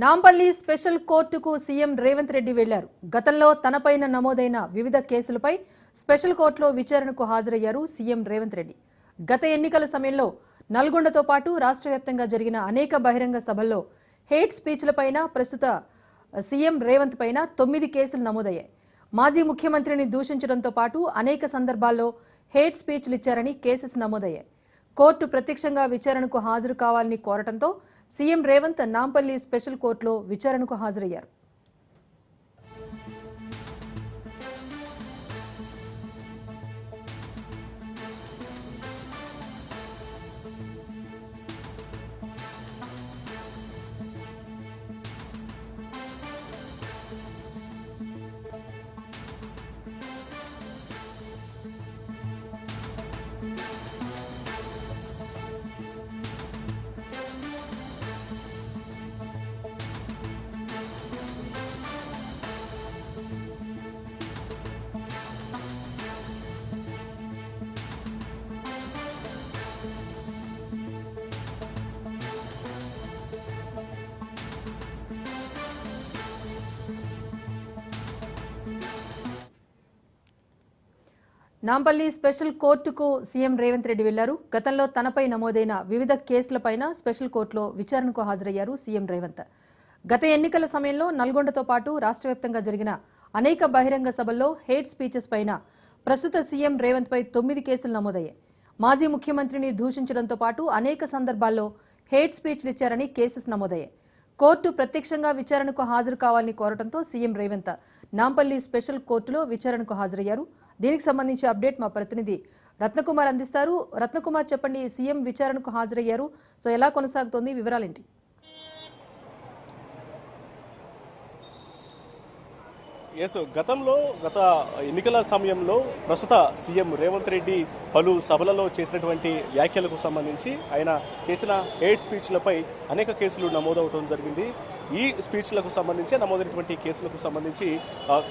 Nampally special కోర్టుకు CM Revanth Reddy వెళ్లారు. గతంలో తనపైన నమోదైన వివిధ కేసులపై స్పెషల్ కోర్టులో విచారణకు హాజరయ్యారు సీఎం రేవంత్ రెడ్డి. గత ఎన్నికల సమయంలో నల్గొండతో పాటు రాష్ట్ర వ్యాప్తంగా జరిగిన అనేక బహిరంగ సభల్లో హేట్ స్పీచ్లపైన ప్రస్తుత సీఎం రేవంత్ పైన 9 కేసులు నమోదయ్యాయి. మాజీ ముఖ్యమంత్రిని దూషించడంతో పాటు అనేక సందర్భాల్లో హేట్ స్పీచ్లు ఇచ్చారని కేసెస్ నమోదయ్యాయి. కోర్టు ప్రత్యక్షంగా విచారణకు హాజరు కావాలని కోరటంతో సీఎం రేవంత్ నాంపల్లి స్పెషల్ కోర్టులో విచారణకు హాజరయ్యారు. నాంపల్లి స్పెషల్ కోర్టుకు సీఎం రేవంత్ రెడ్డి వెళ్లారు. గతంలో తనపై నమోదైన వివిధ కేసులపైన స్పెషల్ కోర్టులో విచారణకు హాజరయ్యారు సీఎం రేవంత్. గత ఎన్నికల సమయంలో నల్గొండతో పాటు రాష్ట్ర వ్యాప్తంగా జరిగిన అనేక బహిరంగ సభల్లో హేట్ స్పీచెస్ పైన ప్రస్తుత సీఎం రేవంత్ పై 9 కేసులు నమోదయ్యాయి. మాజీ ముఖ్యమంత్రిని దూషించడంతో పాటు అనేక సందర్భాల్లో హేట్ స్పీచ్లు ఇచ్చారని కేసెస్ నమోదయ్యాయి. కోర్టు ప్రత్యక్షంగా విచారణకు హాజరు కావాలని కోరటంతో సీఎం రేవంత్ నాంపల్లి స్పెషల్ కోర్టులో విచారణకు హాజరయ్యారు. దీనికి సంబంధించి అప్డేట్ మా ప్రతినిధి రత్నకుమార్ అందిస్తారు. రత్నకుమార్, చెప్పండి, సీఎం విచారణకు హాజరయ్యారు. సో ఎలా కొనసాగుతోంది, వివరాలేంటి? గత ఎన్నికల సమయంలో ప్రస్తుత సీఎం రేవంత్ రెడ్డి పలు సభలలో చేసినటువంటి వ్యాఖ్యలకు సంబంధించి ఆయన చేసిన హేట్ స్పీచ్లపై అనేక కేసులు నమోదవడం జరిగింది. ఈ స్పీచ్లకు సంబంధించి నమోదైనటువంటి కేసులకు సంబంధించి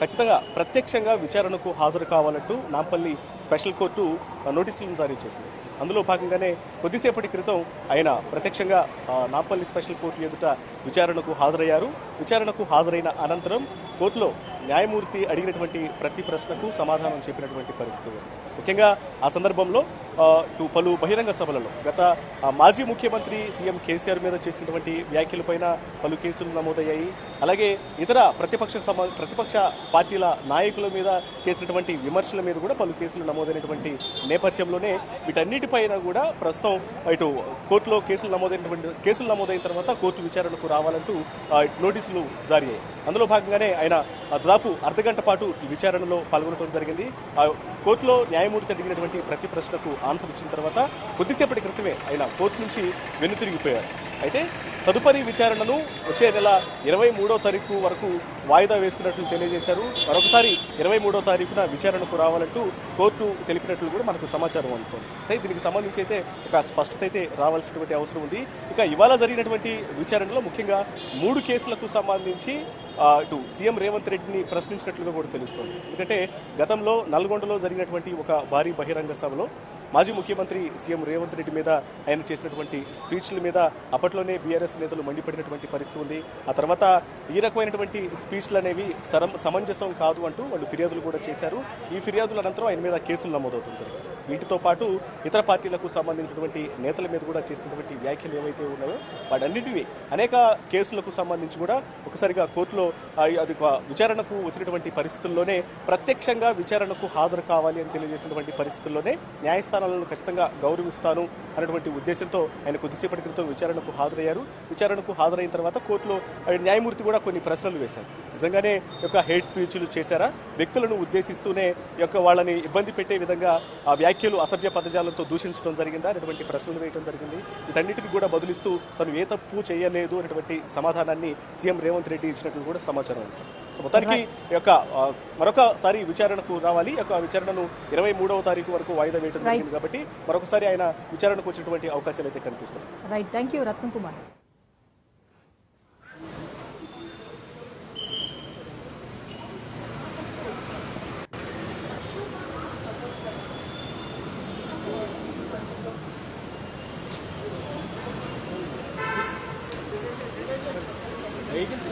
ఖచ్చితంగా ప్రత్యక్షంగా విచారణకు హాజరు కావాలంటూ నాంపల్లి స్పెషల్ కోర్టు నోటీసులను జారీ చేసింది. అందులో భాగంగానే కొద్దిసేపటి క్రితం ఆయన ప్రత్యక్షంగా నాంపల్లి స్పెషల్ కోర్టు ఎదుట విచారణకు హాజరయ్యారు. విచారణకు హాజరైన అనంతరం కోర్టులో న్యాయమూర్తి అడిగినటువంటి ప్రతి ప్రశ్నకు సమాధానం చెప్పినటువంటి పరిస్థితి. ముఖ్యంగా ఆ సందర్భంలో పలు బహిరంగ సభలలో గత మాజీ ముఖ్యమంత్రి సీఎం కేసీఆర్ మీద చేసినటువంటి వ్యాఖ్యలపైన పలు కేసులు నమోదయ్యాయి. అలాగే ఇతర ప్రతిపక్ష పార్టీల నాయకుల మీద చేసినటువంటి విమర్శల మీద కూడా పలు కేసులు నమోదైనటువంటి నేపథ్యంలోనే వీటన్నిటిపైన కూడా ప్రస్తుతం ఇటు కోర్టులో కేసులు నమోదైన తర్వాత కోర్టు విచారణకు రావాలంటూ నోటీసులు జారీ అయ్యాయి. అందులో భాగంగానే ఆయన దాదాపు అర్ధగంట పాటు ఈ విచారణలో పాల్గొనడం జరిగింది. కోర్టులో న్యాయమూర్తి అడిగినటువంటి ప్రతి ప్రశ్నకు ఆన్సర్ ఇచ్చిన తర్వాత కొద్దిసేపటి క్రితమే ఆయన కోర్టు నుంచి వెనుతిరిగిపోయారు. అయితే తదుపరి విచారణను వచ్చే నెల 23వ తారీఖు వరకు వాయిదా వేస్తున్నట్లు తెలియజేశారు. మరొకసారి 23వ తారీఖున విచారణకు రావాలంటూ కోర్టు తెలిపినట్లు కూడా మనకు సమాచారం అందుతోంది. సరే, దీనికి సంబంధించి అయితే ఒక స్పష్టత అయితే రావాల్సినటువంటి అవసరం ఉంది. ఇక ఇవాళ జరిగినటువంటి విచారణలో ముఖ్యంగా 3 కేసులకు సంబంధించి ఇటు సీఎం రేవంత్ రెడ్డిని ప్రశ్నించినట్లుగా కూడా తెలుస్తోంది. ఎందుకంటే గతంలో నల్గొండలో జరిగినటువంటి ఒక భారీ బహిరంగ సభలో మాజీ ముఖ్యమంత్రి సీఎం రేవంత్ రెడ్డి మీద ఆయన చేసినటువంటి స్పీచ్ల మీద అప్పట్లోనే బీఆర్ఎస్ నేతలు మండిపడినటువంటి పరిస్థితి ఉంది. ఆ తర్వాత ఈ రకమైనటువంటి స్పీచ్లు అనేవి సమంజసం కాదు అంటూ వాళ్ళు ఫిర్యాదులు కూడా చేశారు. ఈ ఫిర్యాదుల అనంతరం ఆయన మీద కేసులు నమోదవుతుంది జరిగింది. వీటితో పాటు ఇతర పార్టీలకు సంబంధించినటువంటి నేతల మీద కూడా చేసినటువంటి వ్యాఖ్యలు ఏవైతే ఉన్నాయో వాటన్నిటివి అనేక కేసులకు సంబంధించి కూడా ఒకసారిగా కోర్టులో అది విచారణకు వచ్చినటువంటి పరిస్థితుల్లోనే ప్రత్యక్షంగా విచారణకు హాజరు కావాలి అని తెలియజేసినటువంటి పరిస్థితుల్లోనే న్యాయస్థానాలను ఖచ్చితంగా గౌరవిస్తాను అన్నటువంటి ఉద్దేశంతో ఆయన కొద్దిసేపటి క్రితం విచారణకు హాజరయ్యారు. విచారణకు హాజరైన తర్వాత కోర్టులో న్యాయమూర్తి కూడా కొన్ని ప్రశ్నలు వేశారు. నిజంగానే యొక్క హేట్ స్పీచ్లు చేశారా, వ్యక్తులను ఉద్దేశిస్తూనే యొక్క వాళ్ళని ఇబ్బంది పెట్టే విధంగా ఆ వ్యాఖ్యలు అసభ్య పదజాలంతో దూషించడం జరిగిందా అనేటువంటి ప్రశ్నలు వేయడం జరిగింది. వీటన్నిటిని కూడా బదులిస్తూ తను ఏ తప్పు చేయలేదు అనేటువంటి సమాధానాన్ని సీఎం రేవంత్ రెడ్డి ఇచ్చినట్లు కూడా సమాచారం ఉంది. సో మొత్తానికి యొక్క మరొకసారి విచారణకు రావాలి. యొక్క విచారణను 23వ తారీఖు వరకు వాయిదా వేయడం జరిగింది కాబట్టి మరొకసారి ఆయన విచారణకు వచ్చినటువంటి అవకాశాలు అయితే కనిపిస్తున్నాయి. Right, thank you Ratnakumar. Vehicles